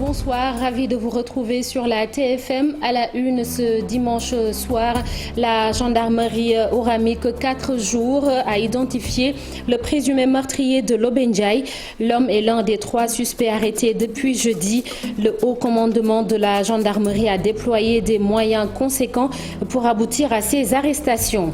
bonsoir, ravi de vous retrouver sur la TFM. À la une ce dimanche soir, la gendarmerie aura mis que 4 jours à identifier le présumé meurtrier de Lobenjaï. L'homme est l'un des 3 suspects arrêtés depuis jeudi. Le haut commandement de la gendarmerie a déployé des moyens conséquents pour aboutir à ces arrestations.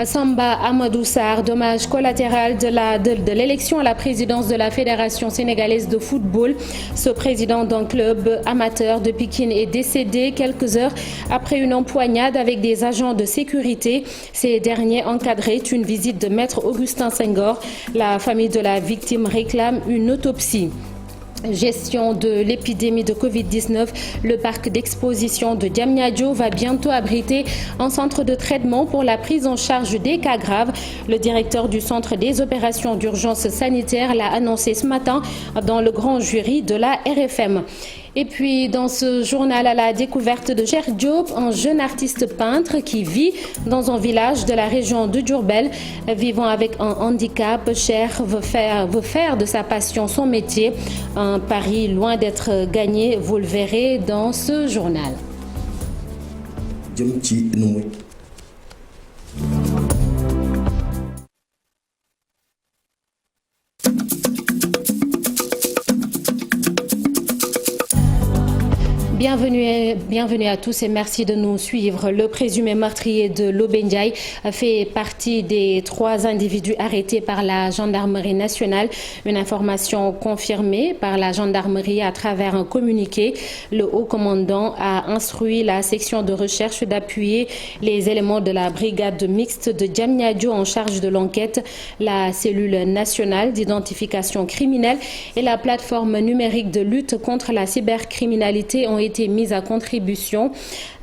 Samba Amadou Sarr, dommage collatéral de l'élection à la présidence de la Fédération sénégalaise de football. Ce président d'un club amateur de Pikine est décédé quelques heures après une empoignade avec des agents de sécurité. Ces derniers encadraient une visite de maître Augustin Senghor. La famille de la victime réclame une autopsie. Gestion de l'épidémie de Covid-19, le parc d'exposition de Diamniadio va bientôt abriter un centre de traitement pour la prise en charge des cas graves. Le directeur du centre des opérations d'urgence sanitaire l'a annoncé ce matin dans le grand jury de la RFM. Et puis, dans ce journal, à la découverte de Cheikh Diop, un jeune artiste peintre qui vit dans un village de la région de Diourbel. Vivant avec un handicap, Cheikh veut faire de sa passion son métier. Un pari loin d'être gagné, vous le verrez dans ce journal. Bienvenue à tous et merci de nous suivre. Le présumé meurtrier de Lobenjaï fait partie des 3 individus arrêtés par la gendarmerie nationale. Une information confirmée par la gendarmerie à travers un communiqué. Le haut commandant a instruit la section de recherche d'appuyer les éléments de la brigade mixte de Diamniadio en charge de l'enquête, la cellule nationale d'identification criminelle et la plateforme numérique de lutte contre la cybercriminalité ont été mises à contribution.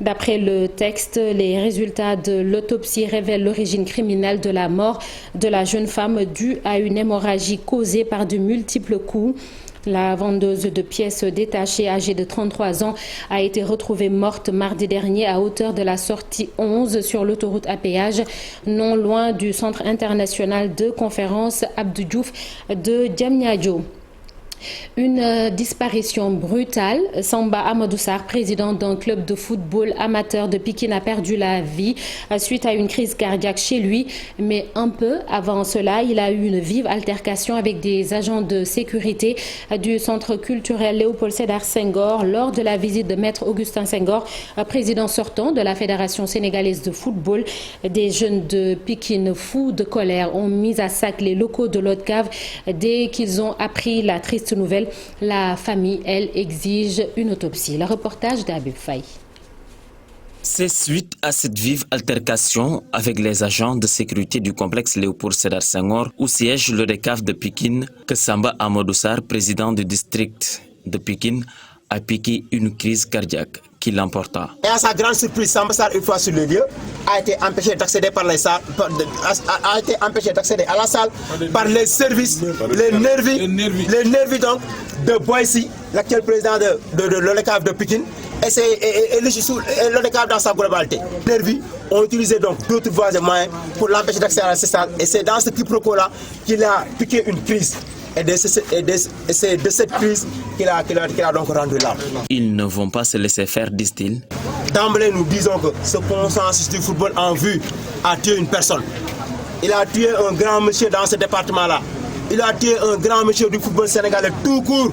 D'après le texte, les résultats de l'autopsie révèlent l'origine criminelle de la mort de la jeune femme due à une hémorragie causée par de multiples coups. La vendeuse de pièces détachées âgée de 33 ans a été retrouvée morte mardi dernier à hauteur de la sortie 11 sur l'autoroute à péage, non loin du centre international de conférence Abdou Diouf de Diamniadio. Une disparition brutale. Samba Amadou Sarr, président d'un club de football amateur de Pikine, a perdu la vie suite à une crise cardiaque chez lui. Mais un peu avant cela, il a eu une vive altercation avec des agents de sécurité du centre culturel Léopold Sédar Senghor lors de la visite de maître Augustin Senghor, président sortant de la Fédération sénégalaise de football. Des jeunes de Pikine fous de colère ont mis à sac les locaux de l'Haute-Cave dès qu'ils ont appris la triste nouvelle. La famille, elle, exige une autopsie. Le reportage d'Abib Faye. C'est suite à cette vive altercation avec les agents de sécurité du complexe Léopold Sédar Senghor où siège le DECAF de Pikine que Samba Amadou Sarr, président du district de Pikine, a piqué une crise cardiaque qui l'emporta. Et à sa grande surprise, Samba Sarr, une fois sur le lieu, a été empêché d'accéder à la salle par les services, les nervis donc de Boissy, l'actuel président de l'ODCAV de Pikine, et l'ODCAV dans sa globalité. Les nervis ont utilisé donc d'autres voies et moyens pour l'empêcher d'accéder à la salle, et c'est dans ce quiproquo-là qu'il a piqué une crise. Et c'est de cette crise qu'il a donc rendu là. Ils ne vont pas se laisser faire, disent-ils. D'emblée, nous disons que ce consensus du football en vue a tué une personne. Il a tué un grand monsieur dans ce département-là. Il a tué un grand monsieur du football sénégalais tout court.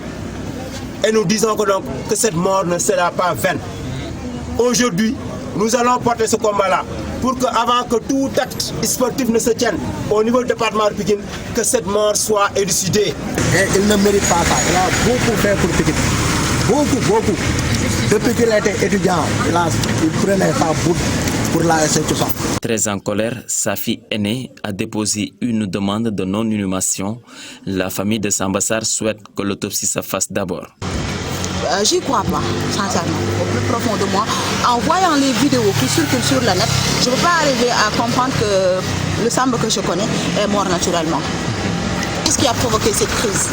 Et nous disons que cette mort ne sera pas vaine. Aujourd'hui, nous allons porter ce combat-là pour qu'avant que tout acte sportif ne se tienne au niveau du département de Pikine, que cette mort soit élucidée. Et il ne mérite pas ça. Il a beaucoup fait pour Pikine. Beaucoup. Depuis qu'il était étudiant, il prenait sa bourde pour la SH200. Très en colère, sa fille aînée a déposé une demande de non-inhumation. La famille de Samba Sarr souhaite que l'autopsie se fasse d'abord. J'y crois pas, sincèrement, au plus profond de moi. En voyant les vidéos qui circulent sur le net, je ne peux pas arriver à comprendre que le Samba que je connais est mort naturellement. Qu'est-ce qui a provoqué cette crise?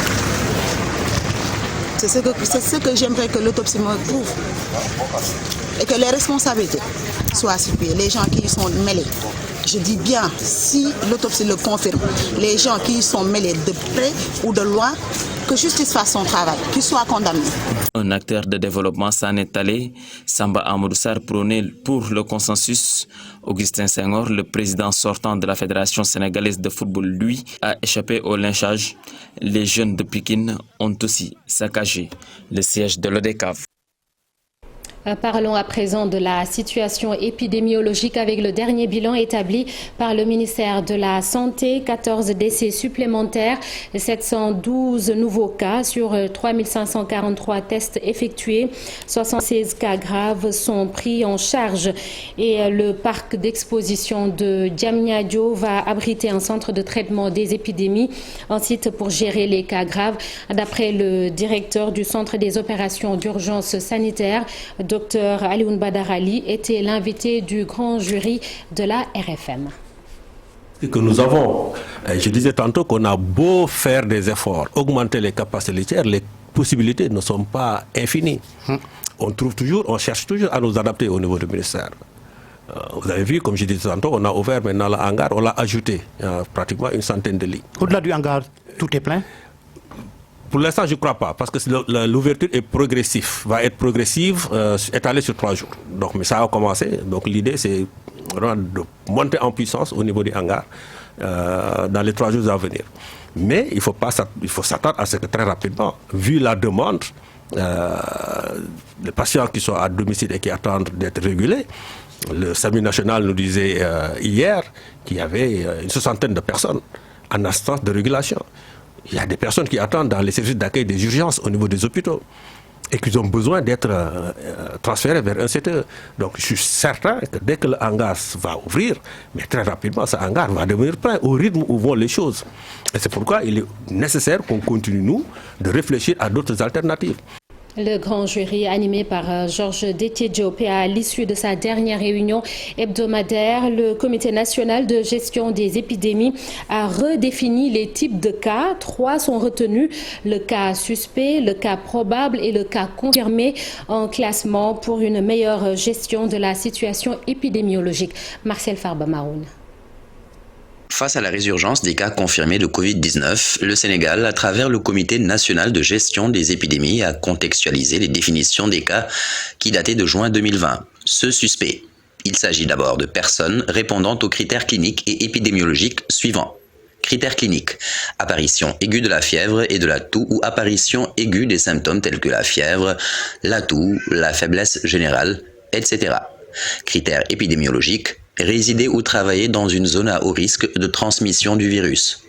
C'est ce que j'aimerais que l'autopsie me prouve. Et que les responsabilités soient situées, les gens qui y sont mêlés. Je dis bien, si l'autopsie le confirme, les gens qui y sont mêlés de près ou de loin, que justice fasse son travail, qu'ils soient condamnés. Un acteur de développement s'en est allé. Samba Amadou Sarr prônait pour le consensus. Augustin Senghor, le président sortant de la Fédération sénégalaise de football, lui, a échappé au lynchage. Les jeunes de Pikine ont aussi saccagé le siège de l'ODCAV. Parlons à présent de la situation épidémiologique avec le dernier bilan établi par le ministère de la Santé. 14 décès supplémentaires, 712 nouveaux cas sur 3543 tests effectués. 76 cas graves sont pris en charge. Et le parc d'exposition de Diamniadio va abriter un centre de traitement des épidémies, un site pour gérer les cas graves. D'après le directeur du centre des opérations d'urgence sanitaire, Dr Alioune Badarali, était l'invité du grand jury de la RFM. Que nous avons, je disais tantôt qu'on a beau faire des efforts, augmenter les capacités laitières, les possibilités ne sont pas infinies. On cherche toujours à nous adapter au niveau du ministère. Vous avez vu, comme je disais tantôt, on a ouvert maintenant le hangar, on l'a ajouté pratiquement une centaine de lits. Au-delà du hangar, tout est plein? Pour l'instant, je ne crois pas, parce que l'ouverture est progressive, va être progressive, étalée sur 3 jours. Donc, mais ça a commencé. Donc, l'idée, c'est vraiment de monter en puissance au niveau du hangar dans les 3 jours à venir. Mais il faut s'attendre à ce que très rapidement, vu la demande, les patients qui sont à domicile et qui attendent d'être régulés, le SAMU national nous disait hier qu'il y avait une 60aine de personnes en instance de régulation. Il y a des personnes qui attendent dans les services d'accueil des urgences au niveau des hôpitaux et qui ont besoin d'être transférés vers un CTE. Donc je suis certain que dès que le hangar va ouvrir, mais très rapidement, ce hangar va devenir plein au rythme où vont les choses. Et c'est pourquoi il est nécessaire qu'on continue, nous, de réfléchir à d'autres alternatives. Le grand jury animé par Georges Détié-Diop à l'issue de sa dernière réunion hebdomadaire, le Comité national de gestion des épidémies a redéfini les types de cas. 3 sont retenus, le cas suspect, le cas probable et le cas confirmé, en classement pour une meilleure gestion de la situation épidémiologique. Marcel Farba-Maroun. Face à la résurgence des cas confirmés de Covid-19, le Sénégal, à travers le Comité national de gestion des épidémies, a contextualisé les définitions des cas qui dataient de juin 2020. Ce suspect. Il s'agit d'abord de personnes répondant aux critères cliniques et épidémiologiques suivants. Critères cliniques. Apparition aiguë de la fièvre et de la toux ou apparition aiguë des symptômes tels que la fièvre, la toux, la faiblesse générale, etc. Critères épidémiologiques. Résider ou travailler dans une zone à haut risque de transmission du virus.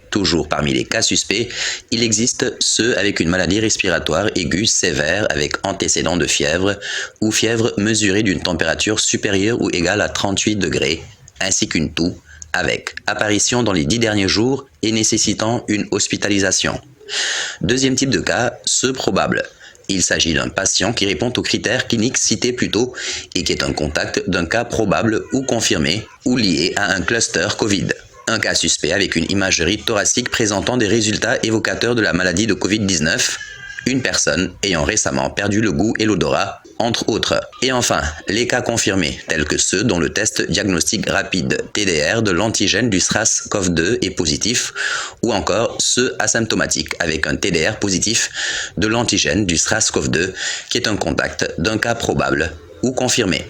Toujours parmi les cas suspects, il existe ceux avec une maladie respiratoire aiguë sévère avec antécédent de fièvre ou fièvre mesurée d'une température supérieure ou égale à 38 degrés, ainsi qu'une toux avec apparition dans les 10 derniers jours et nécessitant une hospitalisation. Deuxième type de cas, ceux probables. Il s'agit d'un patient qui répond aux critères cliniques cités plus tôt et qui est un contact d'un cas probable ou confirmé ou lié à un cluster Covid. Un cas suspect avec une imagerie thoracique présentant des résultats évocateurs de la maladie de Covid-19. Une personne ayant récemment perdu le goût et l'odorat, entre autres. Et enfin, les cas confirmés, tels que ceux dont le test diagnostic rapide TDR de l'antigène du SRAS-CoV-2 est positif, ou encore ceux asymptomatiques avec un TDR positif de l'antigène du SRAS-CoV-2 qui est un contact d'un cas probable ou confirmé.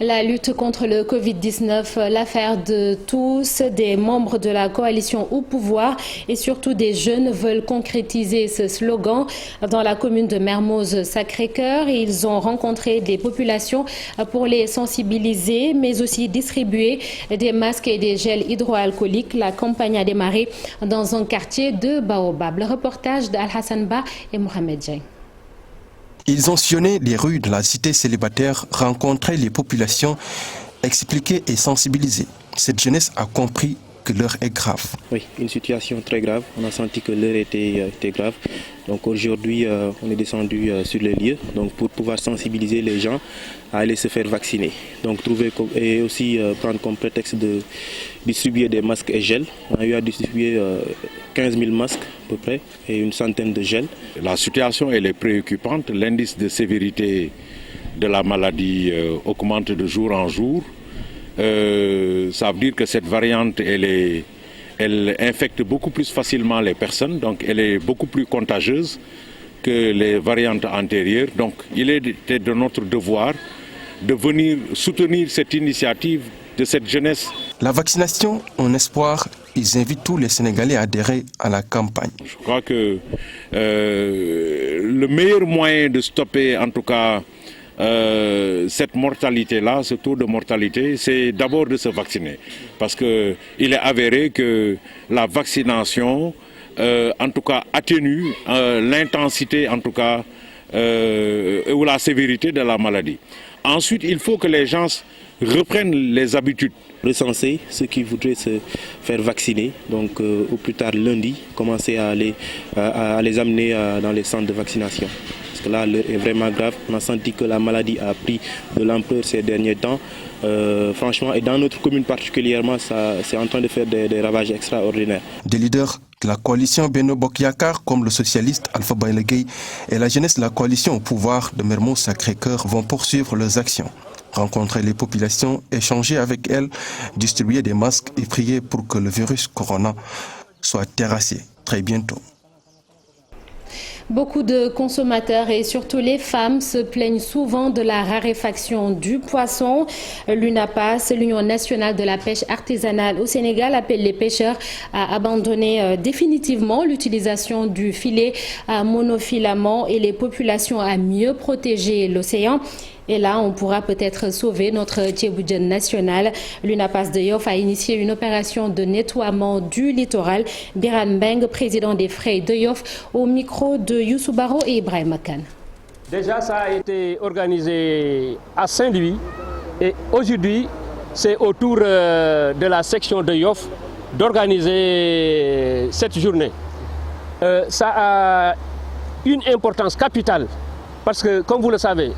La lutte contre le Covid-19, l'affaire de tous, des membres de la coalition au pouvoir et surtout des jeunes veulent concrétiser ce slogan dans la commune de Mermoz-Sacré-Cœur. Ils ont rencontré des populations pour les sensibiliser, mais aussi distribuer des masques et des gels hydroalcooliques. La campagne a démarré dans un quartier de Baobab. Le reportage d'Al-Hassan Ba et Mohamed Dieng. Ils ont sillonné les rues de la cité célibataire, rencontré les populations, expliqué et sensibilisé. Cette jeunesse a compris que l'heure est grave. Oui, une situation très grave. On a senti que l'heure était grave. Donc aujourd'hui, on est descendu sur les lieux pour pouvoir sensibiliser les gens à aller se faire vacciner. Donc et aussi prendre comme prétexte de distribuer des masques et gels. On a eu à distribuer 15 000 masques à peu près et une centaine de gels. La situation elle est préoccupante. L'indice de sévérité de la maladie augmente de jour en jour. ça veut dire que cette variante, elle infecte beaucoup plus facilement les personnes, donc elle est beaucoup plus contagieuse que les variantes antérieures. Donc il était de notre devoir de venir soutenir cette initiative de cette jeunesse. La vaccination, un espoir, ils invitent tous les Sénégalais à adhérer à la campagne. Je crois que le meilleur moyen de stopper en tout cas cette mortalité-là, ce taux de mortalité, c'est d'abord de se vacciner. Parce qu'il est avéré que la vaccination, en tout cas, atténue l'intensité, en tout cas, ou la sévérité de la maladie. Ensuite, il faut que les gens reprennent les habitudes. Recenser ceux qui voudraient se faire vacciner, donc au plus tard lundi, commencer à les amener dans les centres de vaccination. Parce que là, l'heure est vraiment grave. On a senti que la maladie a pris de l'ampleur ces derniers temps. Franchement, et dans notre commune particulièrement, c'est en train de faire des ravages extraordinaires. Des leaders de la coalition Benno Bokk Yakaar, comme le socialiste Alpha Baïla Gueye et la jeunesse de la coalition au pouvoir de Mermoz Sacré-Cœur, vont poursuivre leurs actions. Rencontrer les populations, échanger avec elles, distribuer des masques et prier pour que le virus corona soit terrassé très bientôt. Beaucoup de consommateurs et surtout les femmes se plaignent souvent de la raréfaction du poisson. L'UNAPAS, l'Union nationale de la pêche artisanale au Sénégal, appelle les pêcheurs à abandonner définitivement l'utilisation du filet à monofilament et les populations à mieux protéger l'océan. Et là, on pourra peut-être sauver notre Thiéboudjen national. L'UNAPAS de Yoff a initié une opération de nettoiement du littoral. Biran Beng, président des Frères de Yoff, au micro de Youssou Baro et Ibrahim Makan. Déjà, ça a été organisé à Saint-Louis. Et aujourd'hui, c'est au tour de la section de Yoff d'organiser cette journée. Ça a une importance capitale parce que, comme vous le savez,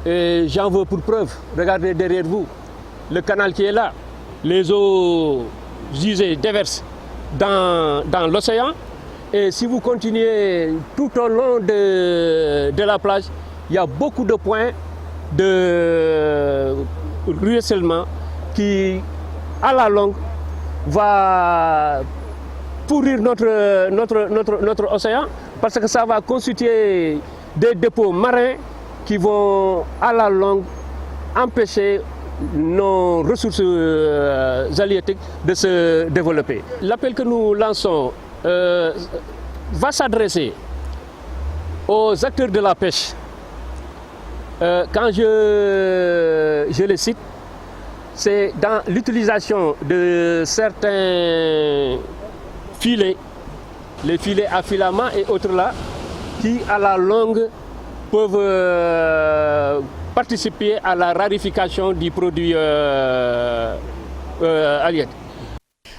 j'en veux pour preuve, regardez derrière vous, le canal qui est là, les eaux usées déversent dans l'océan. Et si vous continuez tout au long de la plage, il y a beaucoup de points de ruissellement qui, à la longue, va pourrir notre océan parce que ça va constituer des dépôts marins qui vont à la longue empêcher nos ressources halieutiques de se développer. L'appel que nous lançons va s'adresser aux acteurs de la pêche. Quand je les cite, c'est dans l'utilisation de certains filets, les filets à filament et autres là, qui à la longue peuvent participer à la rarification du produit halieutique.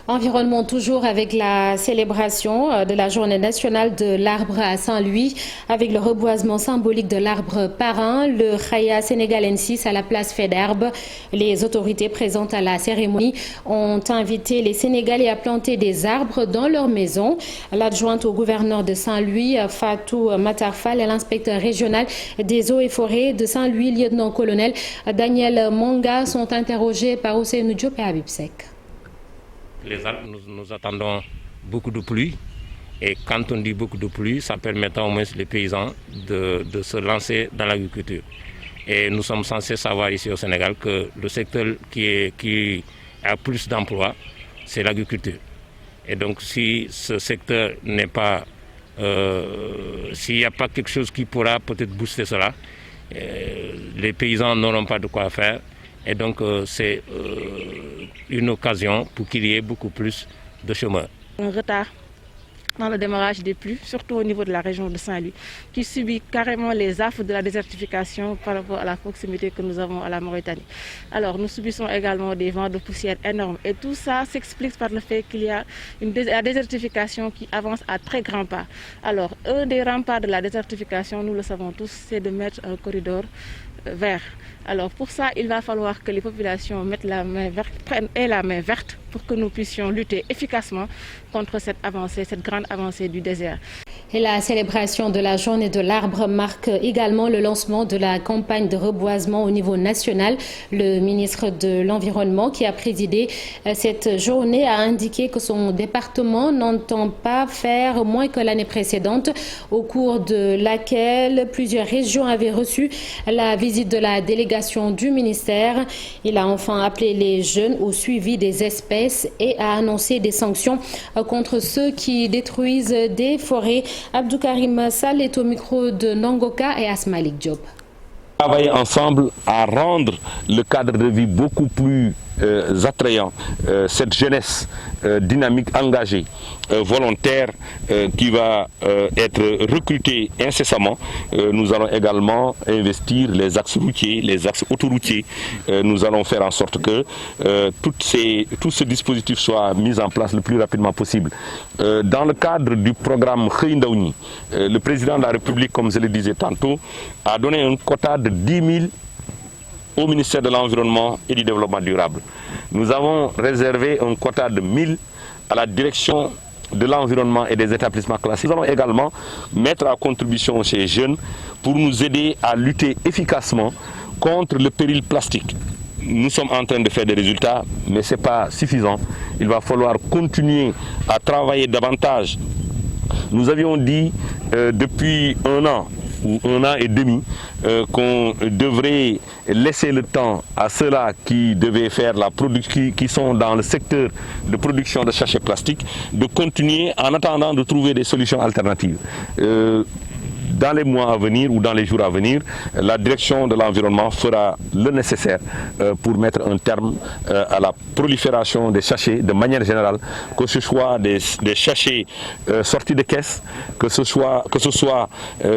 Environnement toujours avec la célébration de la journée nationale de l'arbre à Saint-Louis avec le reboisement symbolique de l'arbre parrain, le Khaya sénégalensis à la place Faidherbe. Les autorités présentes à la cérémonie ont invité les Sénégalais à planter des arbres dans leur maison. L'adjointe au gouverneur de Saint-Louis, Fatou Matarfal, et l'inspecteur régional des eaux et forêts de Saint-Louis, lieutenant-colonel Daniel Monga, sont interrogés par Ousseynou Diop et Habib Seck. Les arbres, nous attendons beaucoup de pluie et quand on dit beaucoup de pluie, ça permettra au moins les paysans de se lancer dans l'agriculture. Et nous sommes censés savoir ici au Sénégal que le secteur qui a plus d'emplois, c'est l'agriculture. Et donc si ce secteur n'est pas, s'il n'y a pas quelque chose qui pourra peut-être booster cela, les paysans n'auront pas de quoi faire. Et donc c'est une occasion pour qu'il y ait beaucoup plus de chômeurs. Un retard dans le démarrage des pluies, surtout au niveau de la région de Saint-Louis, qui subit carrément les affres de la désertification par rapport à la proximité que nous avons à la Mauritanie. Alors nous subissons également des vents de poussière énormes et tout ça s'explique par le fait qu'il y a la désertification qui avance à très grands pas. Alors un des remparts de la désertification, nous le savons tous, c'est de mettre un corridor vert. Alors pour ça, il va falloir que les populations mettent la main verte, prennent la main verte pour que nous puissions lutter efficacement contre cette avancée, cette grande avancée du désert. Et la célébration de la journée de l'arbre marque également le lancement de la campagne de reboisement au niveau national. Le ministre de l'Environnement qui a présidé cette journée a indiqué que son département n'entend pas faire moins que l'année précédente, au cours de laquelle plusieurs régions avaient reçu la visite de la délégation du ministère. Il a enfin appelé les jeunes au suivi des espèces et a annoncé des sanctions contre ceux qui détruisent des forêts. Abdou Karim Sall est au micro de Nongoka et Asmalik Diop. Travailler ensemble à rendre le cadre de vie beaucoup plus attrayant, cette jeunesse dynamique, engagée, volontaire qui va être recrutée incessamment. Nous allons également investir les axes routiers, les axes autoroutiers. Nous allons faire en sorte que tout ce dispositif soit mis en place le plus rapidement possible. Dans le cadre du programme Kheindaouni, le président de la République, comme je le disais tantôt, a donné un quota de 10 000 au ministère de l'Environnement et du Développement durable. Nous avons réservé un quota de 1000 à la direction de l'environnement et des établissements classés. Nous allons également mettre à contribution ces jeunes pour nous aider à lutter efficacement contre le péril plastique. Nous sommes en train de faire des résultats, mais ce n'est pas suffisant. Il va falloir continuer à travailler davantage. Nous avions dit depuis un an ou un an et demi qu'on devrait laisser le temps à ceux-là qui devaient faire qui sont dans le secteur de production de sachets plastiques de continuer en attendant de trouver des solutions alternatives. Dans les mois à venir ou dans les jours à venir, la direction de l'environnement fera le nécessaire pour mettre un terme à la prolifération des sachets de manière générale, que ce soit des sachets sortis de caisse, que ce soit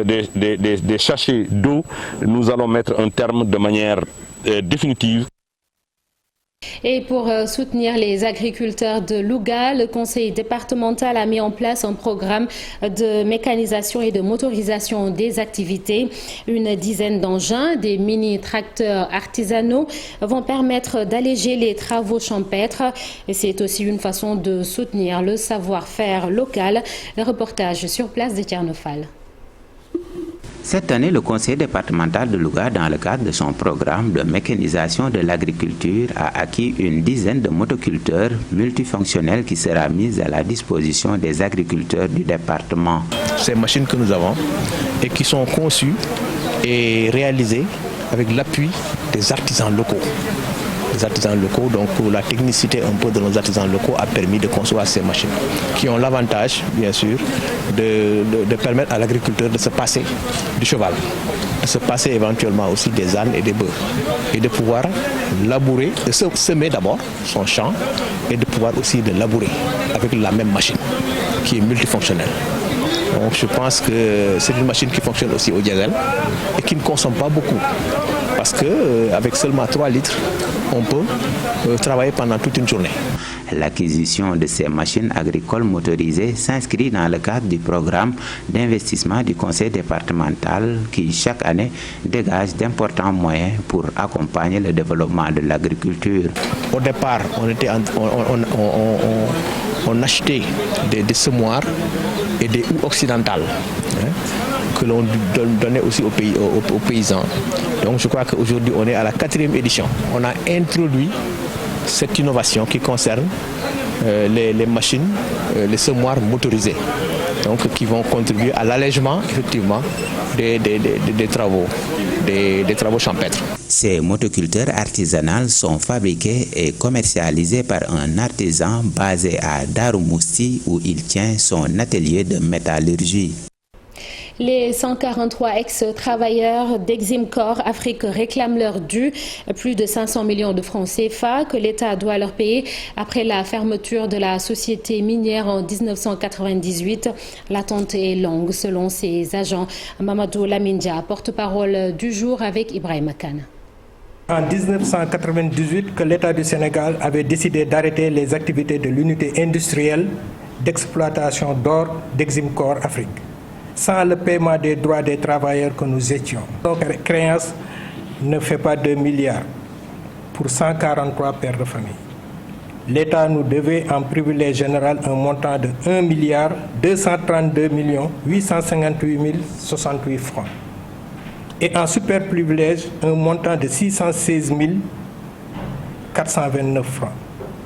des sachets d'eau. Nous allons mettre un terme de manière définitive. Et pour soutenir les agriculteurs de Louga, le conseil départemental a mis en place un programme de mécanisation et de motorisation des activités. Une dizaine d'engins, des mini-tracteurs artisanaux, vont permettre d'alléger les travaux champêtres. Et c'est aussi une façon de soutenir le savoir-faire local. Le reportage sur place de Tchernofal. Cette année, le conseil départemental de Louga, dans le cadre de son programme de mécanisation de l'agriculture, a acquis une dizaine de motoculteurs multifonctionnels qui sera mise à la disposition des agriculteurs du département. Ces machines que nous avons et qui sont conçues et réalisées avec l'appui des artisans locaux. Les artisans locaux, donc la technicité un peu de nos artisans locaux a permis de concevoir ces machines qui ont l'avantage, bien sûr, de permettre à l'agriculteur de se passer du cheval, de se passer éventuellement aussi des ânes et des bœufs et de pouvoir labourer, de semer d'abord son champ et de pouvoir aussi de labourer avec la même machine qui est multifonctionnelle. Donc je pense que c'est une machine qui fonctionne aussi au diesel et qui ne consomme pas beaucoup. Parce qu'avec seulement 3 litres, on peut travailler pendant toute une journée. L'acquisition de ces machines agricoles motorisées s'inscrit dans le cadre du programme d'investissement du conseil départemental qui, chaque année, dégage d'importants moyens pour accompagner le développement de l'agriculture. Au départ, on achetait des semoirs et des houes occidentales que l'on donnait aussi aux paysans. Donc je crois qu'aujourd'hui, on est à la 4e édition. On a introduit cette innovation qui concerne les machines, les semoirs motorisés, donc qui vont contribuer à l'allègement effectivement des travaux champêtres. Ces motoculteurs artisanales sont fabriqués et commercialisés par un artisan basé à Darumoussi où il tient son atelier de métallurgie. Les 143 ex-travailleurs d'Eximcor Afrique réclament leur dû, plus de 500 millions de francs CFA que l'État doit leur payer après la fermeture de la société minière en 1998. L'attente est longue selon ses agents. Mamadou Lamindia, porte-parole du jour avec Ibrahim Khan. En 1998, que l'État du Sénégal avait décidé d'arrêter les activités de l'unité industrielle d'exploitation d'or d'Eximcor Afrique, sans le paiement des droits des travailleurs que nous étions. Donc, la créance ne fait pas 2 milliards pour 143 pères de famille. l'État nous devait en privilège général un montant de 1 232 858 068 francs. Et en super privilège, un montant de 616 429 francs,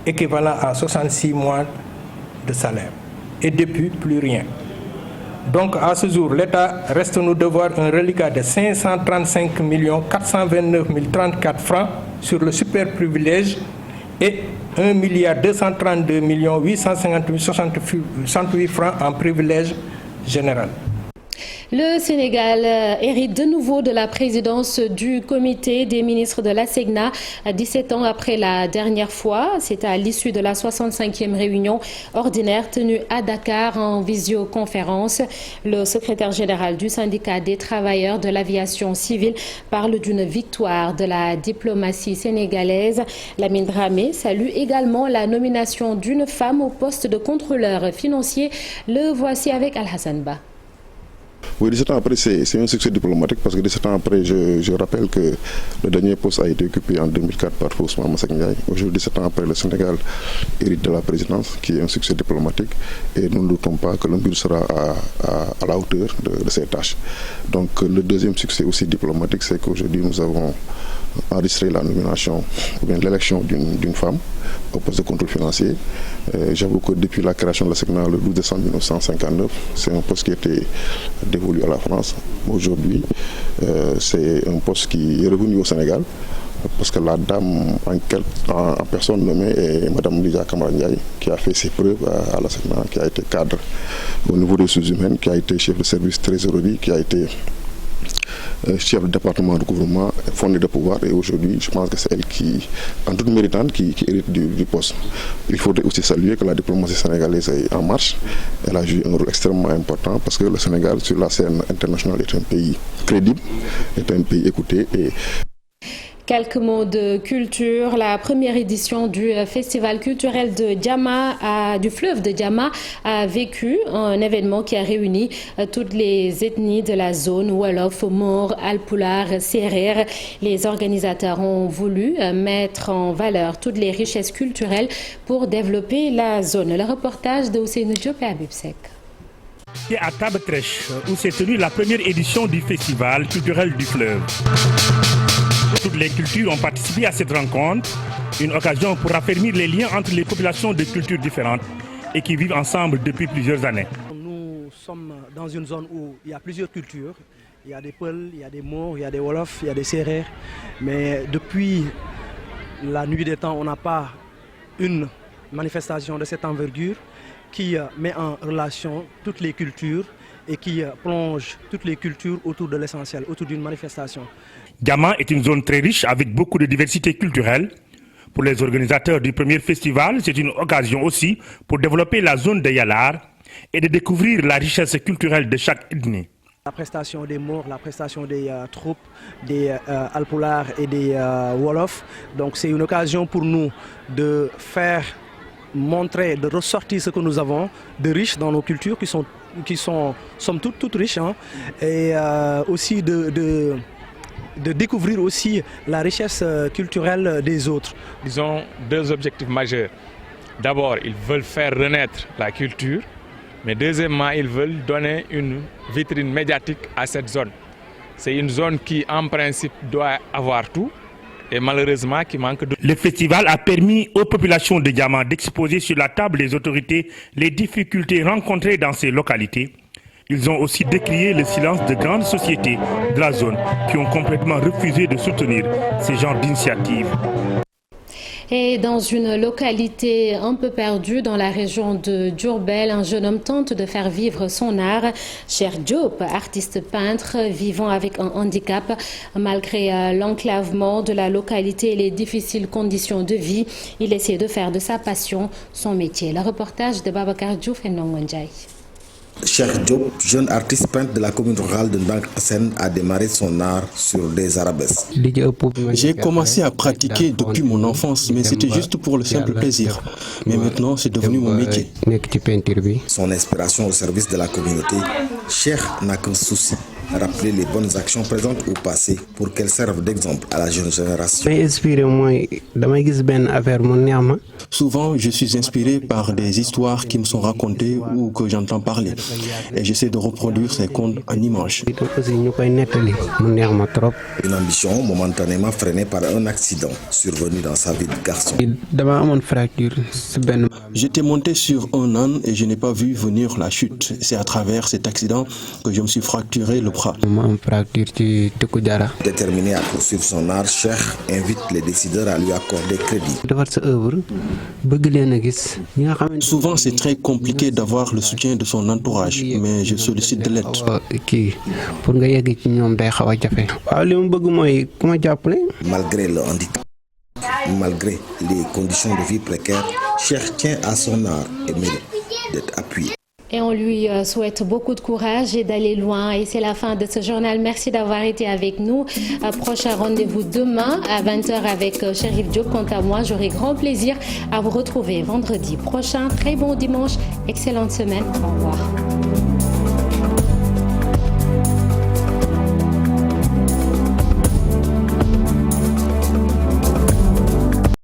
équivalent à 66 mois de salaire. Et depuis, plus rien. Donc à ce jour, l'État reste nous devoir un reliquat de 535 429 034 francs sur le super privilège et 1 232 858 68 francs en privilège général. Le Sénégal hérite de nouveau de la présidence du comité des ministres de la SEGNA 17 ans après la dernière fois. C'est à l'issue de la 65e réunion ordinaire tenue à Dakar en visioconférence. Le secrétaire général du syndicat des travailleurs de l'aviation civile parle d'une victoire de la diplomatie sénégalaise. Lamine Dramé salue également la nomination d'une femme au poste de contrôleur financier. Le voici avec Al-Hassan Ba. Oui, 17 ans après, c'est un succès diplomatique parce que 17 ans après, je rappelle que le dernier poste a été occupé en 2004 par Ousmane Masseck Ndiaye. Aujourd'hui, 17 ans après, le Sénégal hérite de la présidence, qui est un succès diplomatique, et nous ne doutons pas que le but sera à la hauteur de ces tâches. Donc, le deuxième succès aussi diplomatique, c'est qu'aujourd'hui, nous avons enregistré la nomination, ou bien l'élection d'une femme au poste de contrôle financier. J'avoue que depuis la création de la SEGNA le 12 décembre 1959, c'est un poste qui était dévolu à la France. Aujourd'hui, c'est un poste qui est revenu au Sénégal, parce que la dame en personne nommée est Mme Lydia Camara Ndiaye, qui a fait ses preuves à la SEGNA, qui a été cadre au niveau des ressources humaines, qui a été chef de service trésorerie, qui a été chef de département de gouvernement, fondé de pouvoir, et aujourd'hui je pense que c'est elle qui, en toute méritante, qui hérite du poste. Il faudrait aussi saluer que la diplomatie sénégalaise est en marche. Elle a joué un rôle extrêmement important parce que le Sénégal sur la scène internationale est un pays crédible, est un pays écouté. Quelques mots de culture. La première édition du festival culturel de Diama, du fleuve de Diama, a vécu un événement qui a réuni toutes les ethnies de la zone, Wolof, Maure, Alpulaar, Serer. Les organisateurs ont voulu mettre en valeur toutes les richesses culturelles pour développer la zone. Le reportage de Ousseynou Diop et Habib Seck. C'est à Tabetrèche où s'est tenue la première édition du festival culturel du fleuve. Toutes les cultures ont participé à cette rencontre, une occasion pour raffermir les liens entre les populations de cultures différentes et qui vivent ensemble depuis plusieurs années. Nous sommes dans une zone où il y a plusieurs cultures. Il y a des Peuls, il y a des Maures, il y a des Wolofs, il y a des Sérères. Mais depuis la nuit des temps, on n'a pas une manifestation de cette envergure qui met en relation toutes les cultures et qui plonge toutes les cultures autour de l'essentiel, autour d'une manifestation. Diama est une zone très riche avec beaucoup de diversité culturelle. Pour les organisateurs du premier festival, c'est une occasion aussi pour développer la zone de Yalar et de découvrir la richesse culturelle de chaque ethnie. La prestation des Maures, la prestation des troupes, des Alpulaar et des Wolofs. Donc c'est une occasion pour nous de faire montrer, de ressortir ce que nous avons de riche dans nos cultures qui sont somme toute toutes riches, hein, et aussi de découvrir aussi la richesse culturelle des autres. Ils ont deux objectifs majeurs. D'abord, ils veulent faire renaître la culture, mais deuxièmement, ils veulent donner une vitrine médiatique à cette zone. C'est une zone qui, en principe, doit avoir tout, et malheureusement qui manque de... Le festival a permis aux populations de Diama d'exposer sur la table des autorités les difficultés rencontrées dans ces localités. Ils ont aussi décrié le silence de grandes sociétés de la zone qui ont complètement refusé de soutenir ces genres d'initiatives. Et dans une localité un peu perdue dans la région de Diourbel, un jeune homme tente de faire vivre son art. Cheikh Diop, artiste peintre vivant avec un handicap, malgré l'enclavement de la localité et les difficiles conditions de vie, il essaie de faire de sa passion son métier. Le reportage de Babacar Diouf et Ndongo Ndiaye. Cheikh Diop, jeune artiste peintre de la commune rurale de Ndank-Assène, a démarré son art sur des arabesques. J'ai commencé à pratiquer depuis mon enfance, mais c'était juste pour le simple plaisir. Mais maintenant, c'est devenu mon métier. Son inspiration au service de la communauté, Cheikh n'a qu'un souci, rappeler les bonnes actions présentes au passé pour qu'elles servent d'exemple à la jeune génération. Souvent, je suis inspiré par des histoires qui me sont racontées ou que j'entends parler. Et j'essaie de reproduire ces contes en images. Une ambition momentanément freinée par un accident survenu dans sa vie de garçon. J'étais monté sur un âne et je n'ai pas vu venir la chute. C'est à travers cet accident que je me suis fracturé le bras. Déterminé à poursuivre son art, Cheikh invite les décideurs à lui accorder crédit. Souvent, c'est très compliqué d'avoir le soutien de son entourage, mais je sollicite de l'aide. Malgré le handicap, malgré les conditions de vie précaires, Cheikh tient à son art et mérite d'être appuyé. Et on lui souhaite beaucoup de courage et d'aller loin. Et c'est la fin de ce journal. Merci d'avoir été avec nous. Prochain rendez-vous demain à 20h avec Chérif Diop. Quant à moi, j'aurai grand plaisir à vous retrouver vendredi prochain. Très bon dimanche, excellente semaine. Au revoir.